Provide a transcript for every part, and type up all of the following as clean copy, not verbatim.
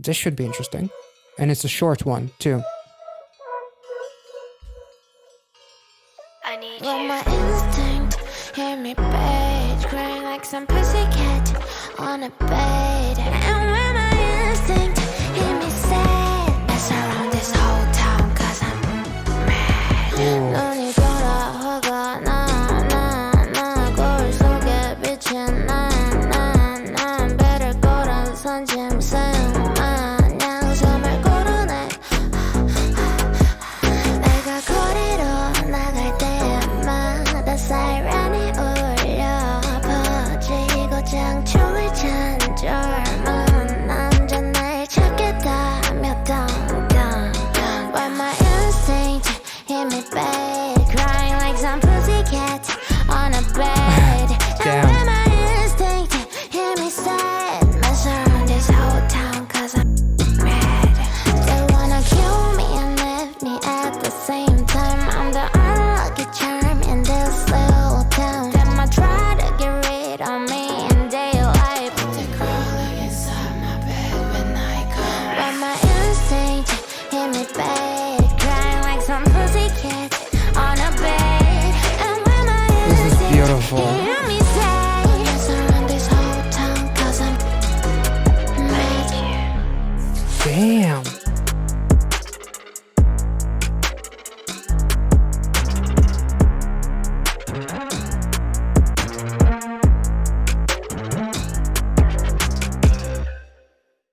this should be interesting. And it's a short one, too. I need you. Well, my instinct hit me bad, crying like some pussycat on a bed. And when my instinct hit me sad, mess around this whole town 'cause I'm mad. 눈이 돌아 화가 나 거울 속에 비친 난 배를 꼬란 선짐승 마냥 숨을 고르네. 내가 거리로 나갈 때마다 사이렌이 울려 퍼지고 장충을 찬 젊은 남자 날 찾겠다며 덩덩. When my instinct hit me bad, crying like some pussycat on a bed. And when my instinct hit me sad, mess around this whole town 'cause I'm mad. They wanna kill me and lift me at the same time. I'm the unlucky charm in this little town. They might try to get rid of me in daylight, but they're crawling inside my bed when I come. When my instinct hit me bad, crying like some pussycat on a bed. And when my instinct beautiful. hit me sad, mess around this whole town 'cause I'm mad. Damn.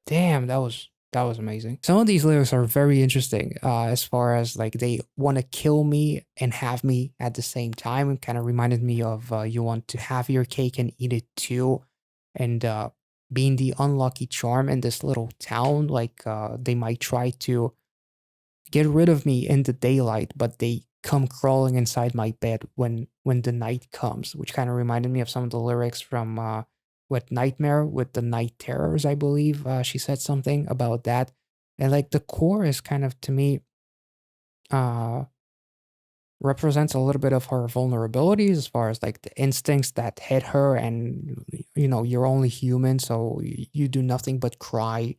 Damn, that was amazing. Some of these lyrics are very interesting, as far as like they want to kill me and have me at the same time. It kind of reminded me of you want to have your cake and eat it too, and being the unlucky charm in this little town. Like they might try to get rid of me in the daylight, but they come crawling inside my bed when the night comes, which kind of reminded me of some of the lyrics from with Nightmare with the Night Terrors, I believe. She said something about that. And like the chorus kind of to me represents a little bit of her vulnerabilities as far as like the instincts that hit her, and you're only human, so you do nothing but cry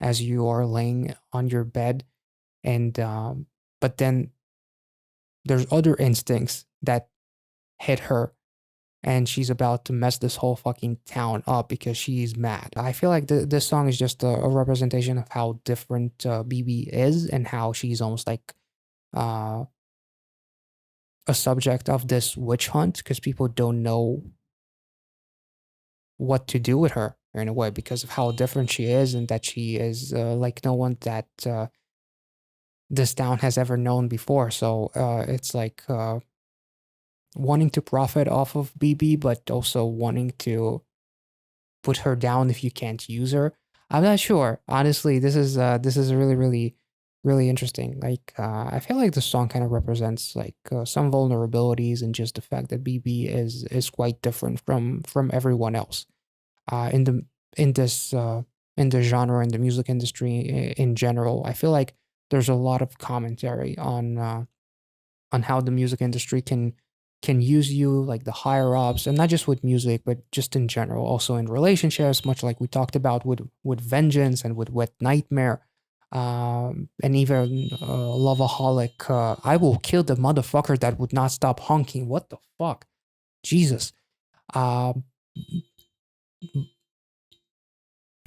as you are laying on your bed. And but then there's other instincts that hit her, and she's about to mess this whole fucking town up because she's mad. I feel like this song is just a representation of how different BIBI is, and how she's almost like a subject of this witch hunt because people don't know what to do with her in a way because of how different she is, and that she is like no one that this town has ever known before. So it's like wanting to profit off of BIBI, but also wanting to put her down if you can't use her. I'm not sure. Honestly, this is really, really, really interesting. Like I feel like the song kind of represents like some vulnerabilities, and just the fact that BIBI is quite different from everyone else in the genre, in the music industry in general. I feel like there's a lot of commentary on how the music industry can use you, like the higher ups, and not just with music, but just in general, also in relationships, much like we talked about with Vengeance and with Wet Nightmare, and even Loveaholic. I will kill the motherfucker that would not stop honking. What the fuck, Jesus. But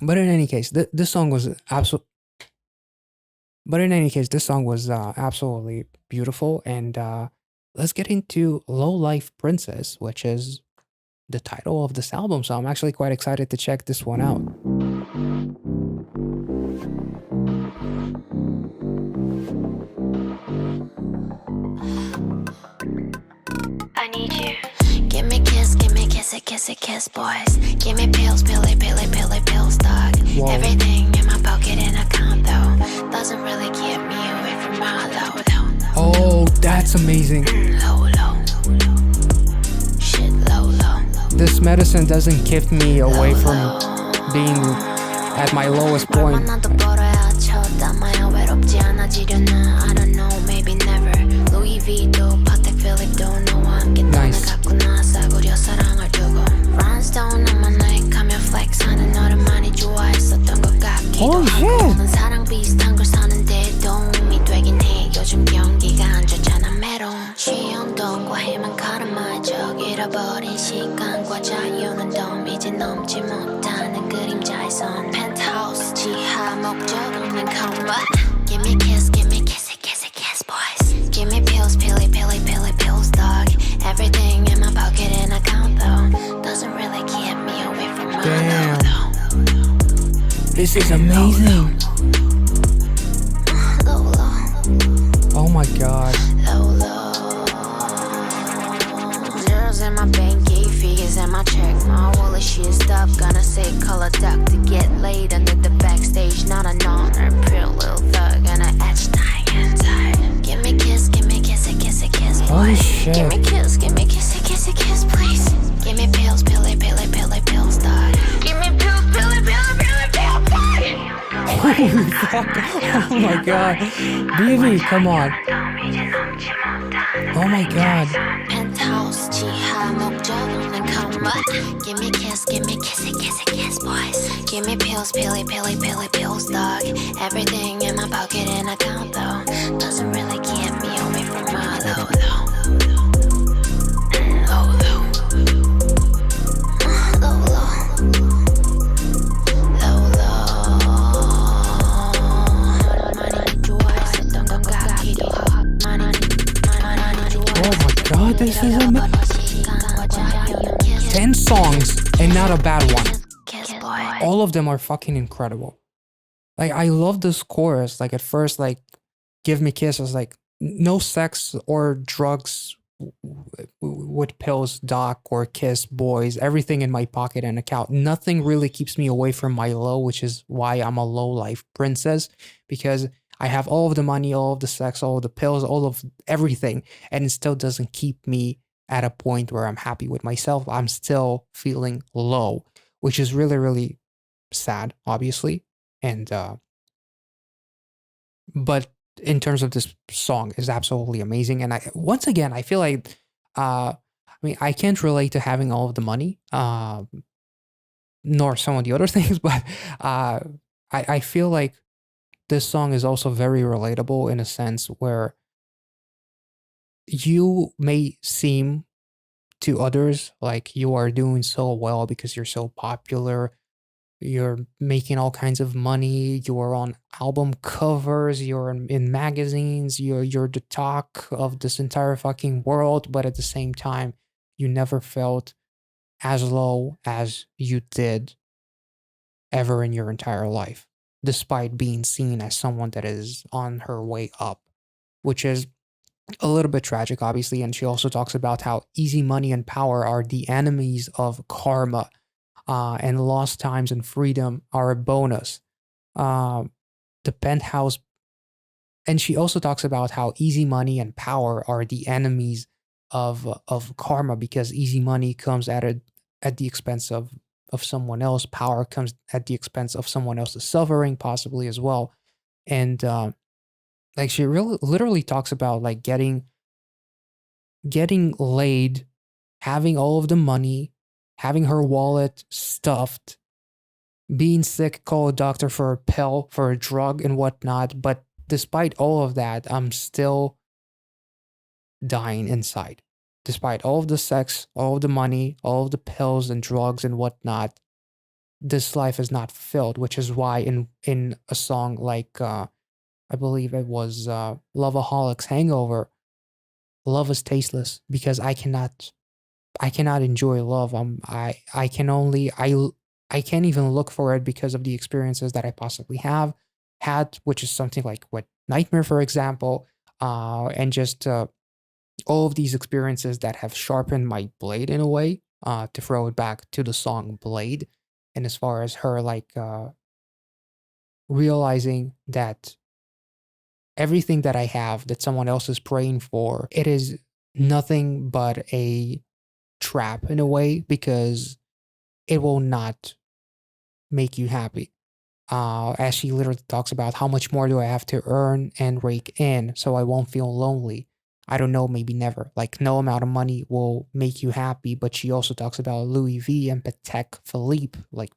in any case, this song was absolutely. But in any case, this song was absolutely beautiful, and let's get into Lowlife Princess, which is the title of this album. So I'm actually quite excited to check this one out. I need you. Give me kiss, boys. Give me pills, pills, dog. Whoa. Everything in my pocket and account, though, doesn't really keep me away from my low. Oh, that's amazing. Low. Shit, low. This medicine doesn't keep me away from being at my lowest point. I don't know, maybe never. Louis Vito, Patek Philippe, don't know I'm getting Nice. Rhinestone on my neck, come your flex 하는 너를 많이 좋아했었던 것 같기도 Oh 하고. yeah, 난 가르마적 잃어버린 시간과 자유는 덤 이제 넘지 못하는 그림자에선 펜트하우스 지하 목적 없는 컴마 Give me kiss, give me kissy, kissy, kiss boys Give me pills, pilly, pilly, pilly, pills dog Everything in my pocket and account though Doesn't really keep me away from my Damn. love This is amazing. Oh my god. Zeros in my banky, figures in my check. My wallet shizzed up, gonna say color duck to get laid under the backstage. Not a non-er, pretty little thug, and I etch dying inside. Give me kiss, kissy, kissy, kiss, Holy boy. shit. Give me kissy, kissy, kiss, please. Give me pills, pilly, pilly, pilly, pills, dog. Give me pills, pilly, pilly, pilly, pills, dog. Holy fuck. Oh my god. BIBI, come on. Oh my god. Penthouse, 지하 목적 없는 컴마. Give me kissy, kissy, kiss, boys. Give me pills, pilly, pilly, pilly, pills, dog. Everything in my pocket and account though doesn't really keep me away from my low, low. God, this is 10 songs and not a bad one. All of them are fucking incredible. Like, I love this chorus. Like, at first, like, give me kisses, like, no sex or drugs with pills, doc, or kiss, boys, everything in my pocket and account. Nothing really keeps me away from my low, which is why I'm a low life princess, because I have all of the money, all of the sex, all of the pills, all of everything, and it still doesn't keep me at a point where I'm happy with myself. I'm still feeling low, which is really, really sad, obviously. And but in terms of this song, is absolutely amazing. And once again, I feel like I mean, I can't relate to having all of the money, nor some of the other things, but I feel like this song is also very relatable in a sense where you may seem to others like you are doing so well because you're so popular, you're making all kinds of money, you are on album covers, you're in magazines, you're the talk of this entire fucking world, but at the same time, you never felt as low as you did ever in your entire life, despite being seen as someone that is on her way up, which is a little bit tragic, obviously. And she also talks about how easy money and power are the enemies of karma, and lost times and freedom are a bonus. The penthouse, and she also talks about how easy money and power are the enemies of karma, because easy money comes at the expense of someone else. Power comes at the expense of someone else's suffering, possibly as well. And like, she really literally talks about like getting laid, having all of the money, having her wallet stuffed, being sick, call a doctor for a pill, for a drug and whatnot. But despite all of that, I'm still dying inside. Despite all of the sex, all of the money, all of the pills and drugs and whatnot, this life is not fulfilled, which is why in a song like I believe it was Loveaholics Hangover, love is tasteless because I cannot enjoy love. I can only I can't even look for it because of the experiences that I possibly have had, which is something like what Nightmare, for example, and just all of these experiences that have sharpened my blade in a way, to throw it back to the song Blade. And as far as her like realizing that everything that I have that someone else is praying for, it is nothing but a trap in a way, because it will not make you happy. As she literally talks about, how much more do I have to earn and rake in so I won't feel lonely? I don't know, maybe never. Like, no amount of money will make you happy. But she also talks about Louis V and Patek Philippe, like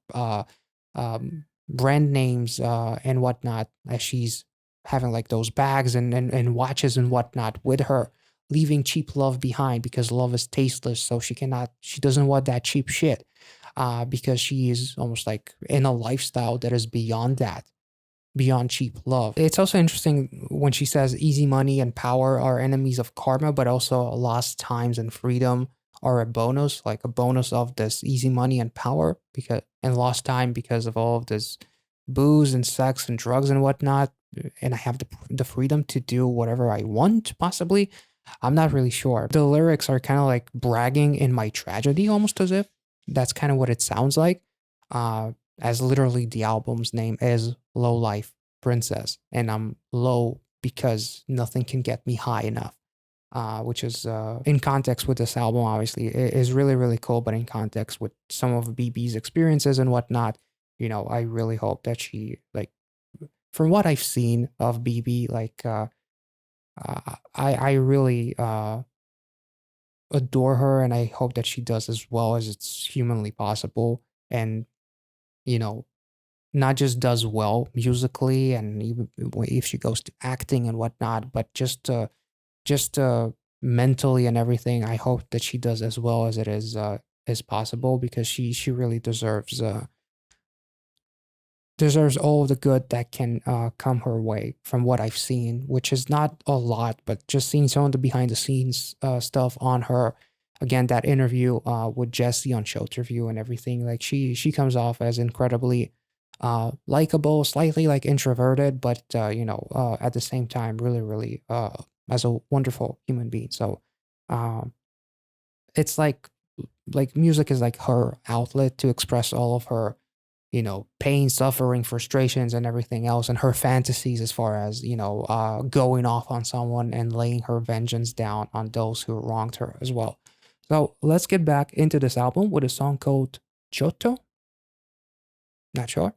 brand names and whatnot, as she's having like those bags and watches and whatnot with her, leaving cheap love behind because love is tasteless. So she doesn't want that cheap shit. Because she is almost like in a lifestyle that is beyond that, beyond cheap love. It's also interesting when she says easy money and power are enemies of karma, but also lost times and freedom are a bonus, like a bonus of this easy money and power, because and lost time because of all of this booze and sex and drugs and whatnot. And I have the freedom to do whatever I want, possibly. I'm not really sure. The lyrics are kind of like bragging in my tragedy, almost as if that's kind of what it sounds like. As literally the album's name is Lowlife Princess, and I'm low because nothing can get me high enough. Which is in context with this album, obviously, it is really, really cool. But in context with some of BB's experiences and whatnot, I really hope that she, like, from what I've seen of BB, like, I really adore her, and I hope that she does as well as it's humanly possible, and you know, not just does well musically, and even if she goes to acting and whatnot, but just mentally and everything. I hope that she does as well as it is possible, because she really deserves all the good that can come her way from what I've seen, which is not a lot, but just seeing some of the behind the scenes stuff on her. Again, that interview with Jesse on Showterview and everything, like she comes off as incredibly likable, slightly like introverted, but at the same time, really, really as a wonderful human being. So um, it's like music is like her outlet to express all of her pain, suffering, frustrations, and everything else, and her fantasies as far as going off on someone and laying her vengeance down on those who wronged her as well. So let's get back into this album with a song called Jotto. Not sure.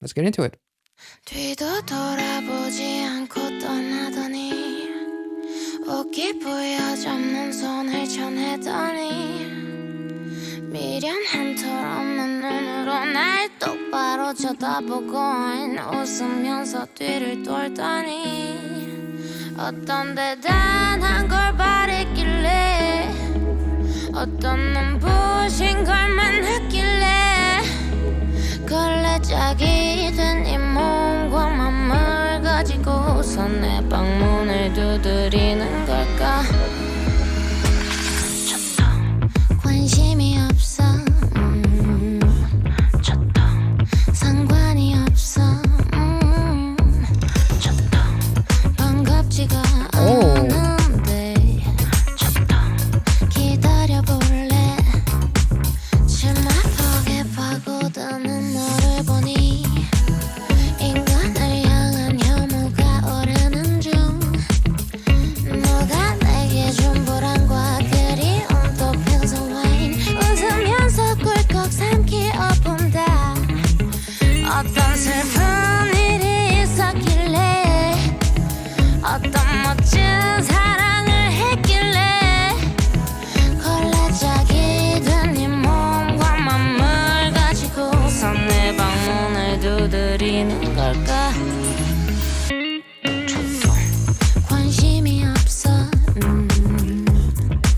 Let's get into it. 뒤도 돌아보지 않고 떠나더니 옷깃 부여잡는 손을 전해더니 미련한 털 없는 눈으로 날 똑바로 쳐다보고 웃으면서 뒤를 돌더니 어떤 대단한 걸 바랬길래 어떤 눈부신 걸만 했길래 걸레짝이 된 이 몸과 맘을 가지고서 내 방문을 두드리는 걸까 저도 관심이 없어 저도 상관이 없어 저도 반갑지가 않은데 저도 기다려볼래 치마폭에 파고드는 너를 보니 인간을 향한 혐오가 오르는 중 너가 내게 준 불안과 그리움 또 펴서 와인 웃으면서 꿀꺽 삼키어 본다 어떤 슬픈 일이 있었길래 어떤 멋진 사랑을 했길래 걸레짝이 된 네 몸과 맘을 가지고서 내 방문을 두드리는 걸까 저도 관심이 없어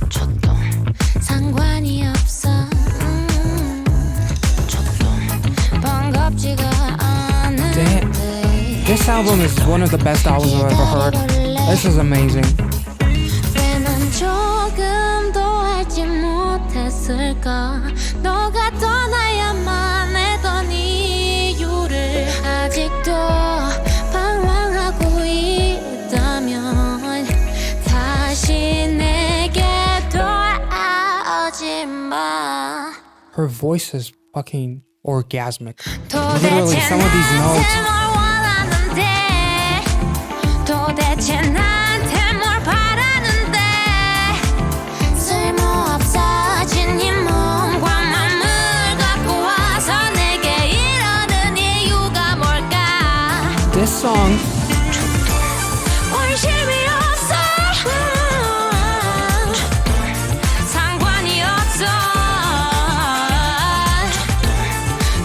저도 상관이 없어 저도 반갑지가 않은데 This album is one of the best albums I've ever heard. This is amazing. 왜 난 조금도 알지 못했을까 너가 떠나야만 했던 이유를 아직도 방황하고 있다면 다시 내게 돌아오지 마 Her voice is fucking orgasmic. Literally, some of these notes. 도대체 나한테 뭘 바라는데 쓸모없어진 이 몸과 맘을 갖고 와서 내게 이러는 이유가 뭘까 This song 관심이 없어 상관이 없어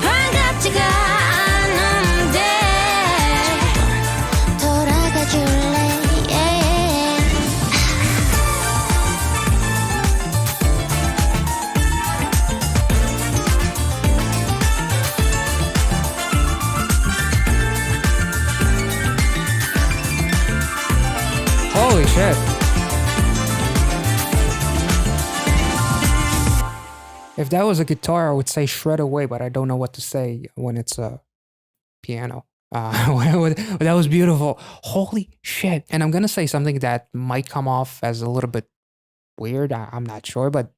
반갑지가 않은데 돌아가 줄래 If that was a guitar, I would say shred away, but I don't know what to say when it's a piano. That was beautiful. Holy shit. And I'm going to say something that might come off as a little bit weird. I'm not sure, but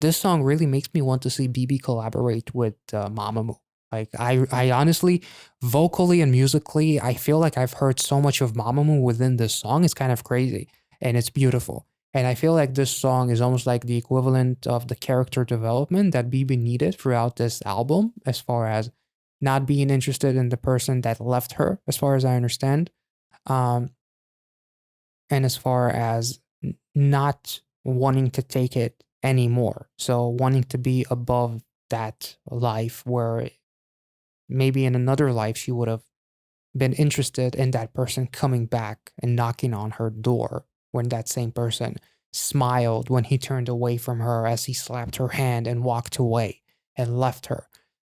this song really makes me want to see BB collaborate with Mamamoo. Like I honestly, vocally and musically, I feel like I've heard so much of Mamamoo within this song. It's kind of crazy and it's beautiful. And I feel like this song is almost like the equivalent of the character development that BB needed throughout this album, as far as not being interested in the person that left her, as far as I understand, um, and as far as not wanting to take it anymore. So wanting to be above that life where maybe in another life she would have been interested in that person coming back and knocking on her door when that same person smiled when he turned away from her as he slapped her hand and walked away and left her.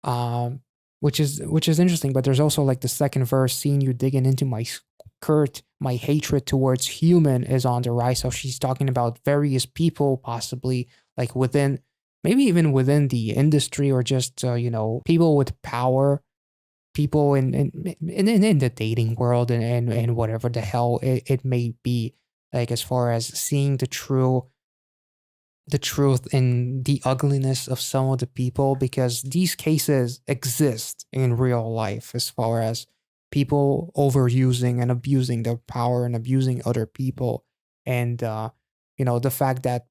Um, which is interesting, but there's also like the second verse, seeing you digging into my skirt, my hatred towards human is on the rise. So she's talking about various people, possibly like within, maybe even within the industry, or just people with power, people in the dating world, and whatever the hell it may be, like as far as seeing the truth in the ugliness of some of the people, because these cases exist in real life, as far as people overusing and abusing their power and abusing other people. And the fact that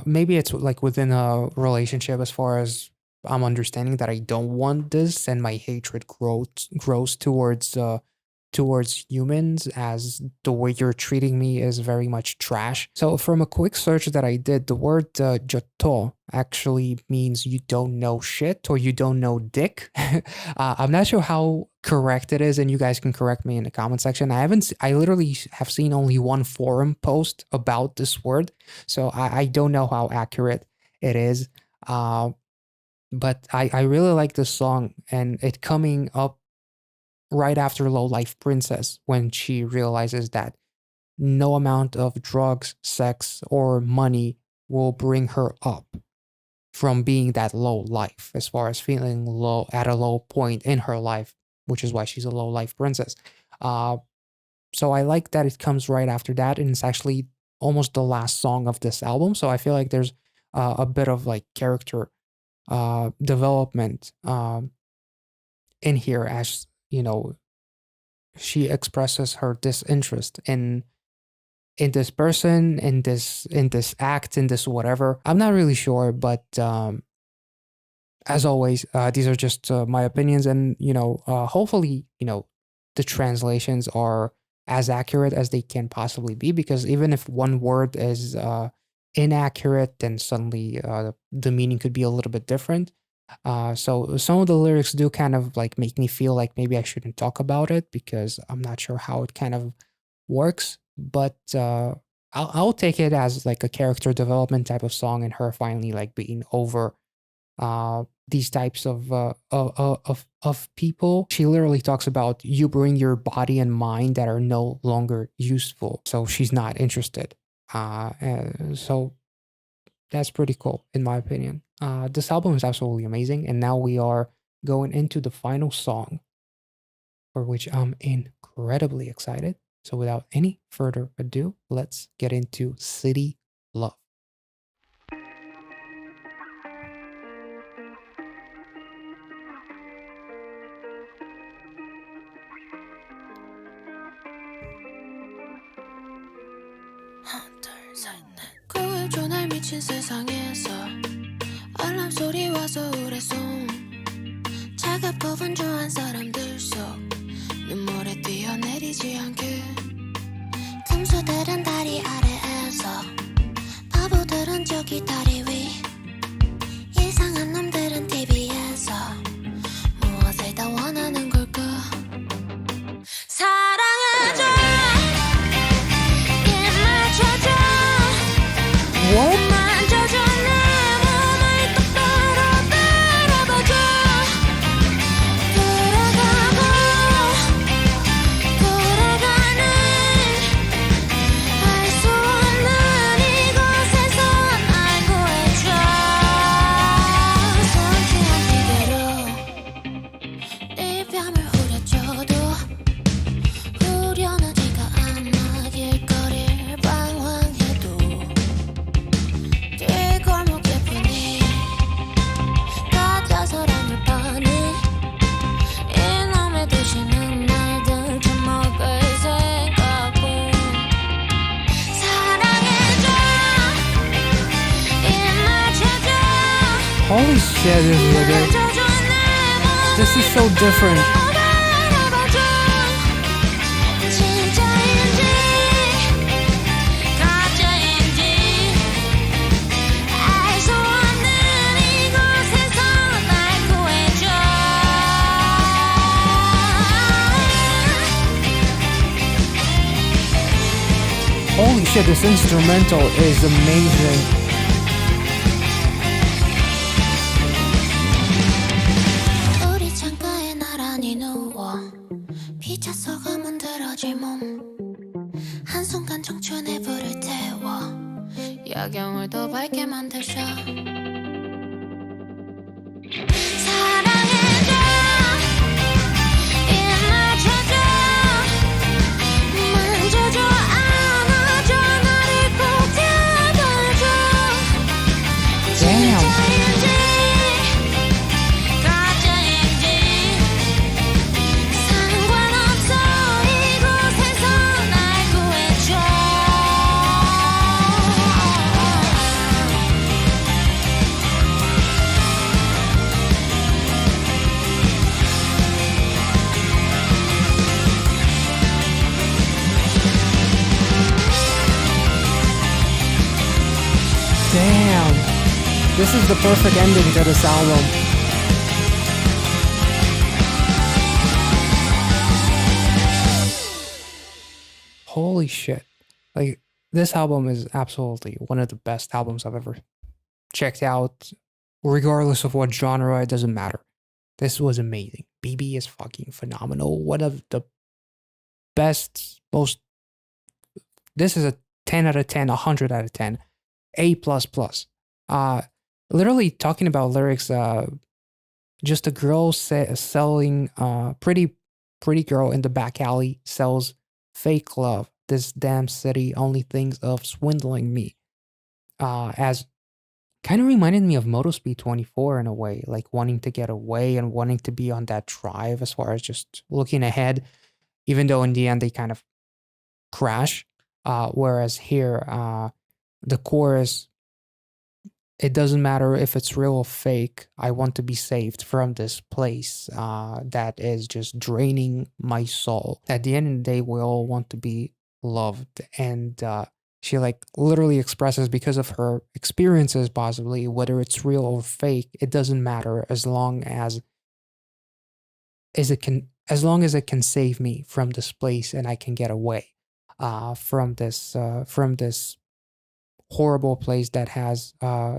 maybe it's like within a relationship, as far as I'm understanding, that I don't want this, and my hatred grows towards humans, as the way you're treating me is very much trash. So from a quick search that I did, the word Jotto actually means you don't know shit, or you don't know dick. I'm not sure how correct it is, and you guys can correct me in the comment section. I literally have seen only one forum post about this word, so I don't know how accurate it is. But I really like this song, and it coming up right after Lowlife Princess, when she realizes that no amount of drugs, sex, or money will bring her up from being that low life, as far as feeling low at a low point in her life, which is why she's a low life princess. Uh, so I like that it comes right after that, and it's actually almost the last song of this album. So I feel like there's a bit of like character development in here, as she expresses her disinterest in this person, in this act, in this whatever. I'm not really sure, but as always, these are just my opinions, and hopefully, the translations are as accurate as they can possibly be, because even if one word is inaccurate, then suddenly the meaning could be a little bit different. So some of the lyrics do kind of like make me feel like maybe I shouldn't talk about it, because I'm not sure how it kind of works. But I'll take it as like a character development type of song, and her finally like being over these types of people. She literally talks about, you bring your body and mind that are no longer useful, so she's not interested. So that's pretty cool, in my opinion. This album is absolutely amazing, and now we are going into the final song, for which I'm incredibly excited. So, without any further ado, let's get into City Love. 고요조 날 미친 세상에서 알람 소리 와서 우레송 차갑고 분주한 사람들 속 눈물에 뛰어내리지 않게 금수들은 다리 아래에서 바보들은 저기 다리 위 이상한 놈들은 TV에서 무엇을 더 원하는 걸까 사랑해줘 입 맞춰줘 What? 만져줘 내 몸을 똑바로 바라봐줘 돌아가고 돌아가는 알 수 Holy shit, this is so different. Holy shit, this instrumental is amazing. 야경을 더 밝게 만들죠. Damn, this is the perfect ending to this album. Holy shit. Like, this album is absolutely one of the best albums I've ever checked out. Regardless of what genre, it doesn't matter. This was amazing. BIBI is fucking phenomenal. One of the best, most... This is a 10 out of 10, 100 out of 10. A++. Literally talking about lyrics, just a girl selling, pretty girl in the back alley sells fake love. This damn city only thinks of swindling me. As kind of reminded me of Motospeed 24 in a way, like wanting to get away and wanting to be on that drive as far as just looking ahead, even though in the end they kind of crash. Whereas here, the chorus, it doesn't matter if it's real or fake. I want to be saved from this place that is just draining my soul. At the end of the day, we all want to be loved. And she like literally expresses, because of her experiences, possibly, whether it's real or fake, it doesn't matter as long as it can save me from this place and I can get away from this horrible place that has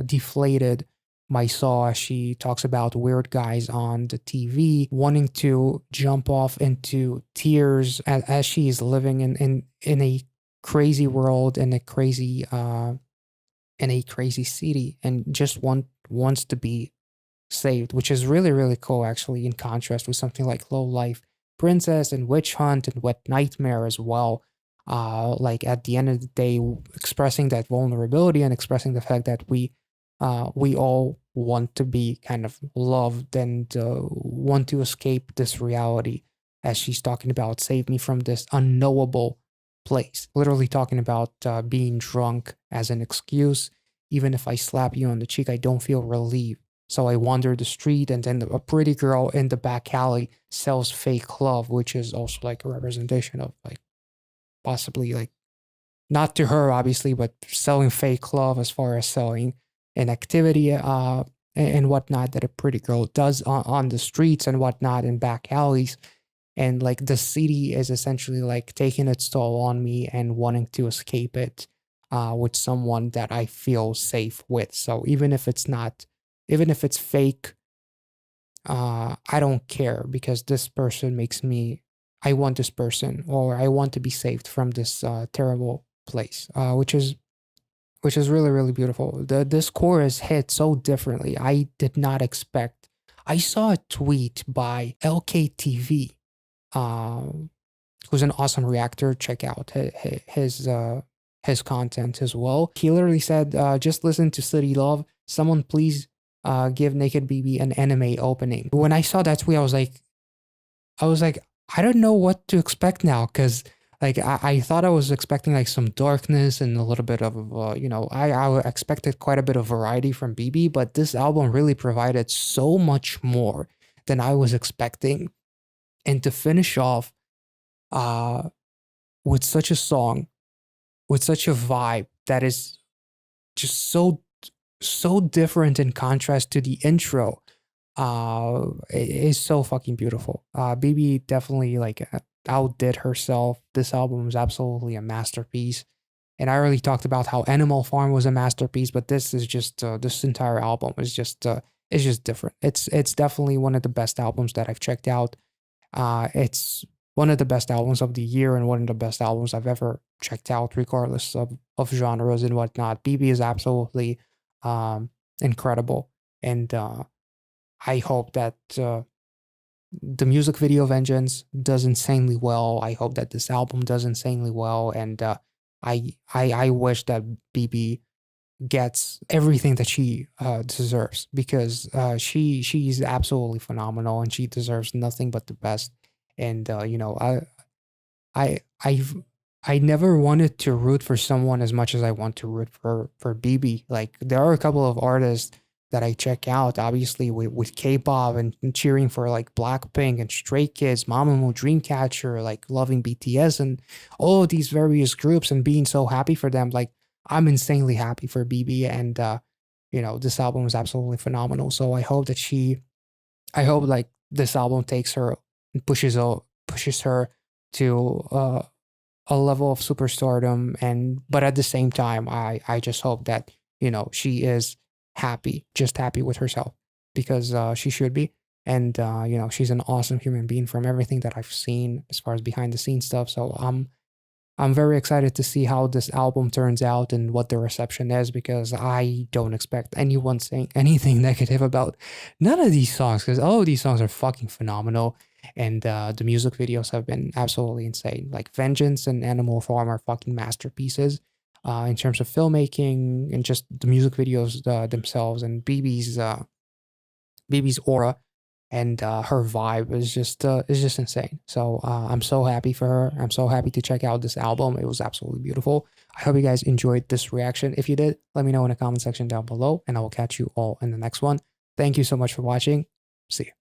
deflated my soul. She talks about weird guys on the TV wanting to jump off into tears as she is living in a crazy world, in a crazy city, and just wants to be saved, which is really, really cool, actually, in contrast with something like Lowlife, Princess, and Witch Hunt, and Wet Nightmare as well. Like at the end of the day, expressing that vulnerability and expressing the fact that we all want to be kind of loved and want to escape this reality, as she's talking about, save me from this unknowable place. Literally talking about being drunk as an excuse. Even if I slap you on the cheek, I don't feel relieved. So I wander the street, and then a pretty girl in the back alley sells fake love, which is also like a representation of like possibly like, not to her obviously, but selling fake love as far as selling an activity and whatnot that a pretty girl does on the streets and whatnot in back alleys. And like the city is essentially like taking its toll on me and wanting to escape it with someone that I feel safe with. So even if it's fake, I don't care, because this person makes me, I want this person, or I want to be saved from this terrible place, which is really, really beautiful. This chorus hit so differently. I did not expect. I saw a tweet by LKTV, who's an awesome reactor. Check out his content as well. He literally said, "Just listen to City Love. Someone please give Naked BB an anime opening." When I saw that tweet, I was like, I don't know what to expect now, because Like I thought I was expecting like some darkness and a little bit of I expected quite a bit of variety from BB, but this album really provided so much more than I was expecting. And to finish off uh with such a song, with such a vibe that is just so different in contrast to the intro, it is so fucking beautiful. BB definitely like outdid herself. This album was absolutely a masterpiece. And I already talked about how Animal Farm was a masterpiece, but this is just this entire album is just it's just different. It's definitely one of the best albums that I've checked out. It's one of the best albums of the year and one of the best albums I've ever checked out, regardless of genres and whatnot. BB is absolutely um, incredible, and I hope that the music video Vengeance does insanely well. I hope that this album does insanely well, and I wish that BB gets everything that she deserves, because she's absolutely phenomenal and she deserves nothing but the best. And I I've I never wanted to root for someone as much as I want to root for BB. Like there are a couple of artists that I check out, obviously with K-pop and cheering for like Blackpink and Stray Kids, Mamamoo, Dreamcatcher, like loving BTS and all of these various groups and being so happy for them. Like I'm insanely happy for BB, and this album is absolutely phenomenal. So I hope like this album takes her and pushes her to a level of superstardom, and but at the same time I just hope that she is happy, just happy with herself, because she should be. And she's an awesome human being from everything that I've seen as far as behind the scenes stuff. So I'm very excited to see how this album turns out and what the reception is, because I don't expect anyone saying anything negative about none of these songs, because all of these songs are fucking phenomenal. And the music videos have been absolutely insane. Like Vengeance and Animal Farm are fucking masterpieces in terms of filmmaking and just the music videos themselves. And BB's aura and her vibe is just insane. So I'm so happy for her. I'm so happy to check out this album. It was absolutely beautiful. I hope you guys enjoyed this reaction. If you did, let me know in the comment section down below, and I will catch you all in the next one. Thank you so much for watching. See you.